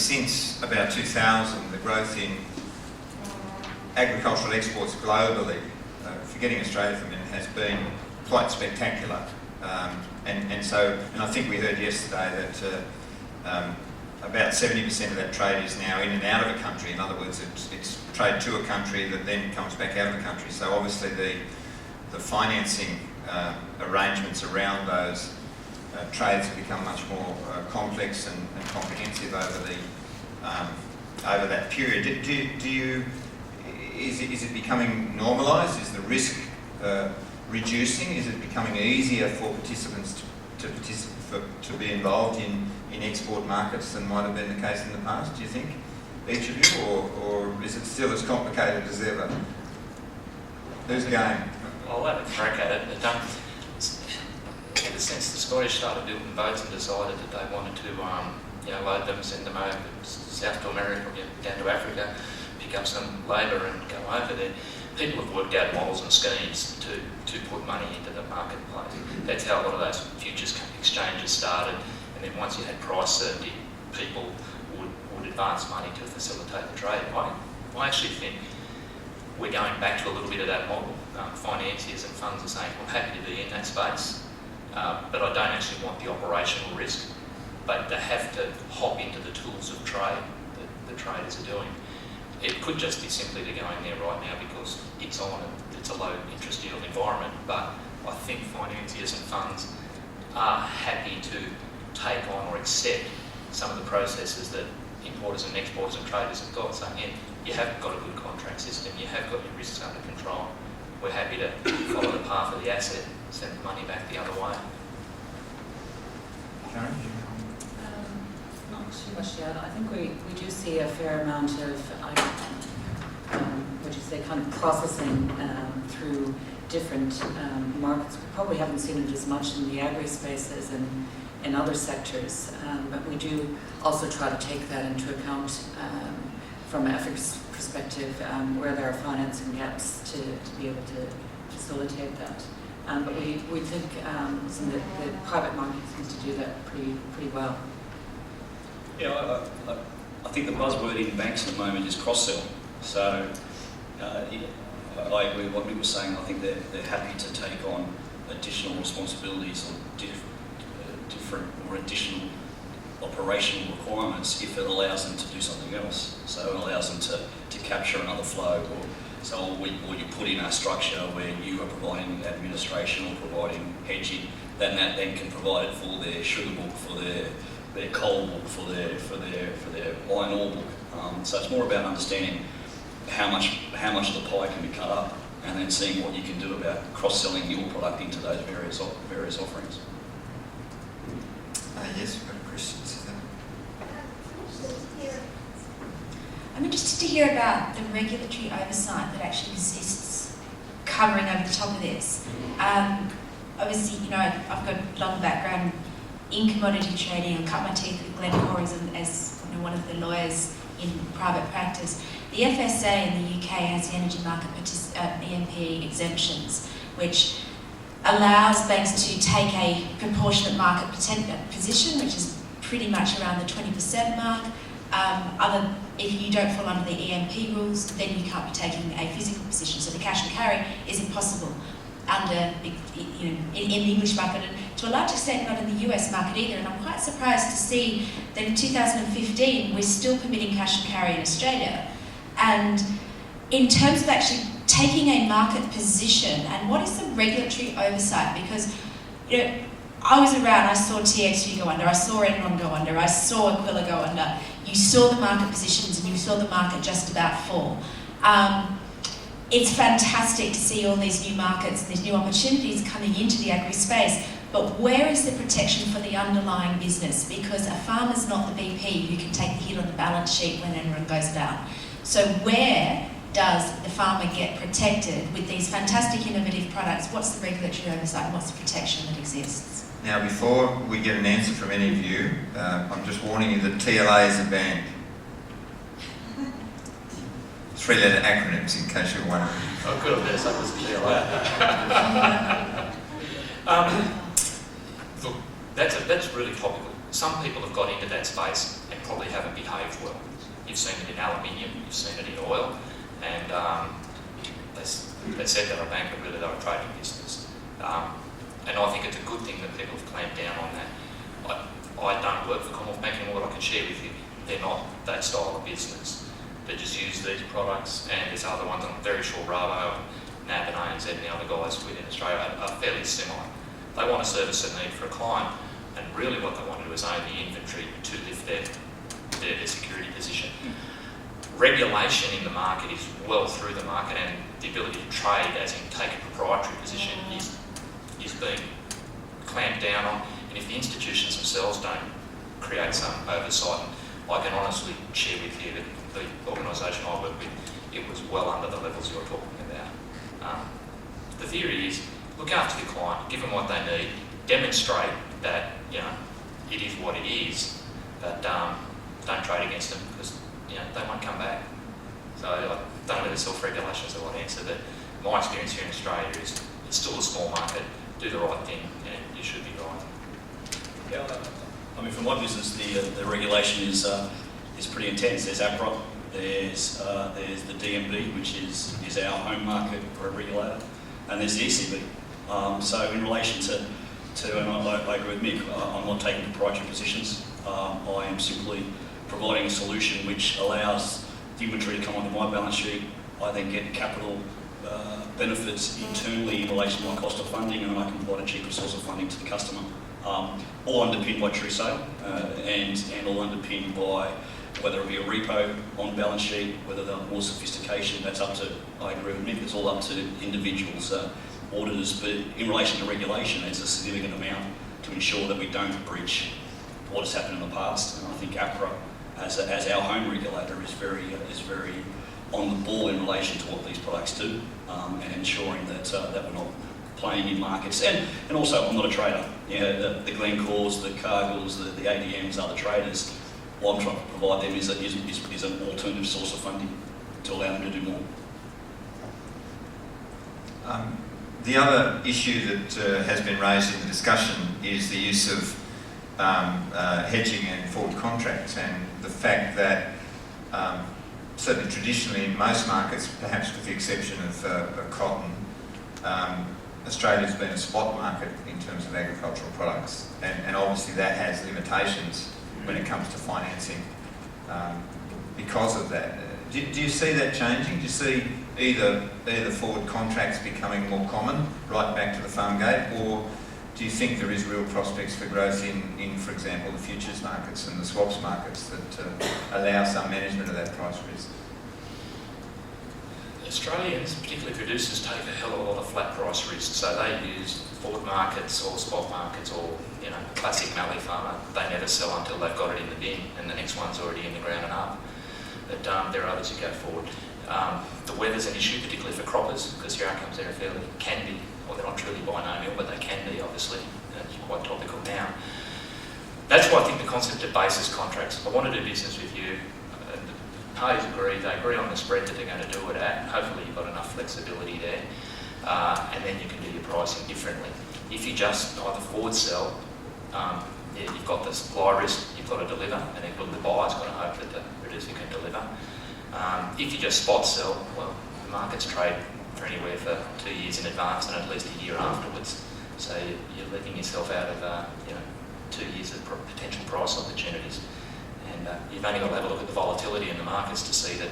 since about 2000, the growth in agricultural exports globally, forgetting Australia for a minute, has been quite spectacular. And I think we heard yesterday that about 70% of that trade is now in and out of a country. In other words, it's trade to a country that then comes back out of the country. So obviously the financing arrangements around those trades have become much more complex and comprehensive over that period. Is it becoming normalised? Is the risk reducing? Is it becoming easier for participants to be involved in export markets than might have been the case in the past, do you think, each of you, or is it still as complicated as ever? Who's going? I'll have a crack at it. Ever since the Scottish started building boats and decided that they wanted to load them, send them over south to America, down to Africa, pick up some labour and go over there, people have worked out models and schemes to put money into the marketplace. That's how a lot of those futures exchanges started, and then once you had price certainty, people would advance money to facilitate the trade. I actually think we're going back to a little bit of that model. Financiers and funds are saying, I'm happy to be in that space, but I don't actually want the operational risk. But they have to hop into the tools of trade that the traders are doing. It could just be simply to go in there right now because it's on and it's a low interest yield environment, but I think financiers and funds are happy to take on or accept some of the processes that importers and exporters and traders have got, saying, yeah, you haven't got a good contract system, you have got your risks under control, we're happy to follow the path of the asset, send the money back the other way. Karen? Not too much yet. I think we do see a fair amount of, kind of processing through different markets. We probably haven't seen it as much in the agri space as in other sectors, but we do also try to take that into account from ethics perspective, where there are financing gaps to be able to facilitate that. But we think the private market seems to do that pretty well. Yeah, I think the buzzword in banks at the moment is cross-sell. So I agree with what Mick was saying. I think they're happy to take on additional responsibilities or different or additional operational requirements if it allows them to do something else. So it allows them to capture another flow, or you put in a structure where you are providing administration or providing hedging, then that then can provide it for their sugar book, for their coal book, for their iron ore book. So it's more about understanding how much of the pie can be cut up, and then seeing what you can do about cross-selling your product into those various offerings. Yes, we've got a question. I'm interested to hear about the regulatory oversight that actually exists covering over the top of this. Obviously, I've got a long background in commodity trading. I cut my teeth with Glencore as one of the lawyers in private practice. The FSA in the UK has the energy market EMP exemptions, which allows banks to take a proportionate market position, which is pretty much around the 20% mark. If you don't fall under the EMP rules, then you can't be taking a physical position. So the cash and carry is impossible under, in the English market, and to a large extent not in the US market either. And I'm quite surprised to see that in 2015 we're still permitting cash and carry in Australia. And in terms of actually taking a market position, and what is the regulatory oversight? Because I was around, I saw TXU go under, I saw Enron go under, I saw Aquila go under. You saw the market positions and you saw the market just about fall. It's fantastic to see all these new markets and these new opportunities coming into the agri space, but where is the protection for the underlying business? Because a farmer's not the BP who can take the hit on the balance sheet when Enron goes down. So where does the farmer get protected with these fantastic innovative products? What's the regulatory oversight and what's the protection that exists? Now, before we get an answer from any of you, I'm just warning you that TLA is a band. Three-letter acronyms, in case you're wondering. Oh, good, I better say it was TLA. Look, that's really topical. some people have got into that space and probably haven't behaved well. You've seen it in aluminium, you've seen it in oil, and they said they're a bank, but really they're a trading business. And I think it's a good thing that people have clamped down on that. I don't work for Commonwealth Bank anymore, but I can share with you, they're not that style of business. They just use these products, and there's other ones, I'm very sure Rabo and NAB and ANZ and the other guys within Australia are fairly similar. They want to service a need for a client, and really what they want to do is own the inventory to lift their security position. Regulation in the market is well through the market, and the ability to trade, as in take a proprietary position, is being clamped down on. And if the institutions themselves don't create some oversight, I can honestly share with you that the organisation I work with, it was well under the levels you're talking about. The theory is look after the client, give them what they need, demonstrate that it is what it is, but don't trade against them because they won't come back. So I don't know whether self-regulation is the right answer, but my experience here in Australia is it's still a small market. Do the right thing, and you should be right. Yeah, I mean, for my business, the regulation is pretty intense. There's APRA, there's the DMB, which is our home market regulator, and there's the ECB. So in relation to and I agree with Mick, I'm not taking proprietary positions. I am simply providing a solution which allows the inventory to come onto my balance sheet. I then get capital benefits internally in relation to my cost of funding, and I can provide a cheaper source of funding to the customer. All underpinned by true sale, and all underpinned by whether it be a repo on balance sheet, whether they're more sophistication, that's up to, I agree with Mick, it's all up to individuals, auditors, but in relation to regulation, it's a significant amount to ensure that we don't breach what has happened in the past. And I think APRA, as our home regulator, is very on the ball in relation to what these products do, and ensuring that we're not playing in markets. And also, I'm not a trader. The Glencores, the Cargills, the ADMs are the traders. What I'm trying to provide them is an alternative source of funding to allow them to do more. The other issue that has been raised in the discussion is the use of hedging and forward contracts, and the fact that certainly traditionally in most markets, perhaps with the exception of cotton, Australia's been a spot market in terms of agricultural products, and obviously that has limitations when it comes to financing because of that. Do you see that changing? Do you see either forward contracts becoming more common right back to the farm gate, or do you think there is real prospects for growth in for example, the futures markets and the swaps markets that allow some management of that price risk? Australians, particularly producers, take a hell of a lot of flat price risk, so they use forward markets or spot markets or classic Mallee farmer. They never sell until they've got it in the bin and the next one's already in the ground and up. But there are others who go forward. The weather's an issue, particularly for croppers, because your outcomes there can be, well, they're not truly binomial, but they can be, obviously, and it's quite topical now. That's why I think the concept of basis contracts. I want to do business with you. The parties agree, they agree on the spread that they're going to do it at. Hopefully you've got enough flexibility there, and then you can do your pricing differently. If you just either forward sell, you've got the supply risk, you've got to deliver, and then the buyer's got to hope that the producer can deliver. If you just spot sell, well, the markets trade for anywhere for 2 years in advance and at least a year afterwards. So you're leaving yourself out of 2 years of potential price opportunities. And you've only got to have a look at the volatility in the markets to see that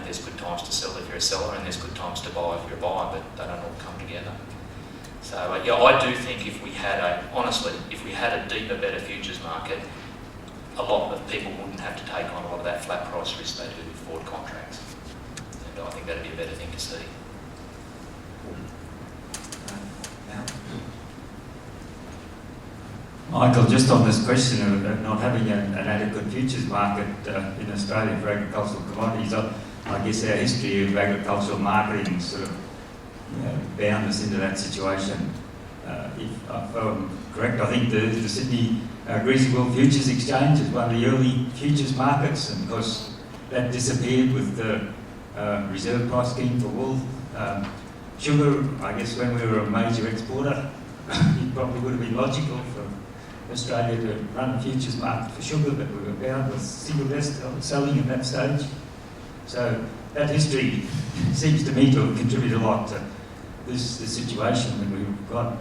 there's good times to sell if you're a seller and there's good times to buy if you're a buyer, but they don't all come together. So I do think if we had a deeper, better futures market, a lot of people wouldn't have to take on a lot of that flat price risk they do with forward contracts. And I think that'd be a better thing to see. Michael, just on this question of not having an adequate futures market in Australia for agricultural commodities, I guess our history of agricultural marketing sort of bound us into that situation. If I'm correct, I think the Sydney Greasy Wool Futures Exchange is one of the early futures markets, and of course that disappeared with the reserve price scheme for wool. Sugar, I guess when we were a major exporter, it probably would have been logical for Australia to run a futures market for sugar that we were bound with single desk selling at that stage. So that history seems to me to have contributed a lot to this situation that we've got.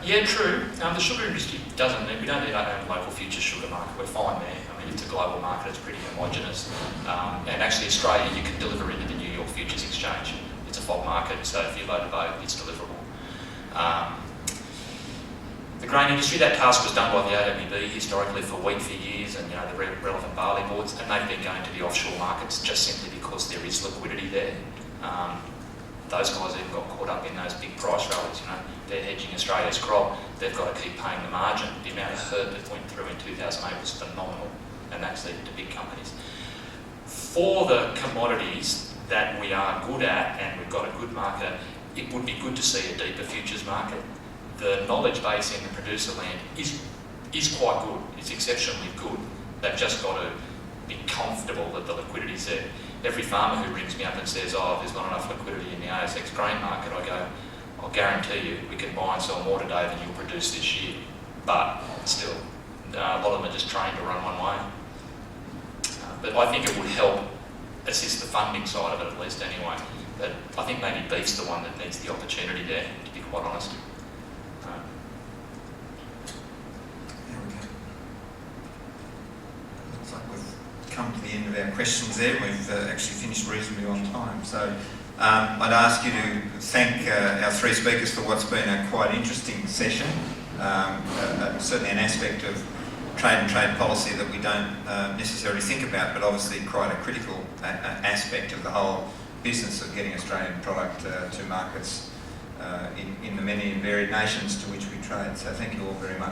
Yeah, true. The sugar industry we don't need our own local futures sugar market. We're fine there. I mean, it's a global market. It's pretty homogenous. And actually, Australia, you can deliver into the New York Futures Exchange. It's a FOB market, so if you load a boat, it's deliverable. The grain industry, that task was done by the AWB historically for wheat for years, and the relevant barley boards, and they've been going to the offshore markets just simply because there is liquidity there. Those guys even got caught up in those big price rallies. They're hedging Australia's crop. They've got to keep paying the margin. The amount of hurt that went through in 2008 was phenomenal, and that's led to big companies. For the commodities that we are good at and we've got a good market, it would be good to see a deeper futures market. The knowledge base in the producer land is quite good. It's exceptionally good. They've just got to be comfortable that the liquidity's there. Every farmer who rings me up and says, oh, there's not enough liquidity in the ASX grain market, I go, I'll guarantee you we can buy and sell more today than you'll produce this year. But still, a lot of them are just trained to run one way. But I think it would help assist the funding side of it at least anyway. But I think maybe beef's the one that needs the opportunity there, to be quite honest. There we go. Looks like we've come to the end of our questions there. We've actually finished reasonably on time. So I'd ask you to thank our three speakers for what's been a quite interesting session. Certainly an aspect of trade and trade policy that we don't necessarily think about, but obviously quite a critical aspect of the whole business of getting Australian product to markets in the many and varied nations to which we trade. So thank you all very much.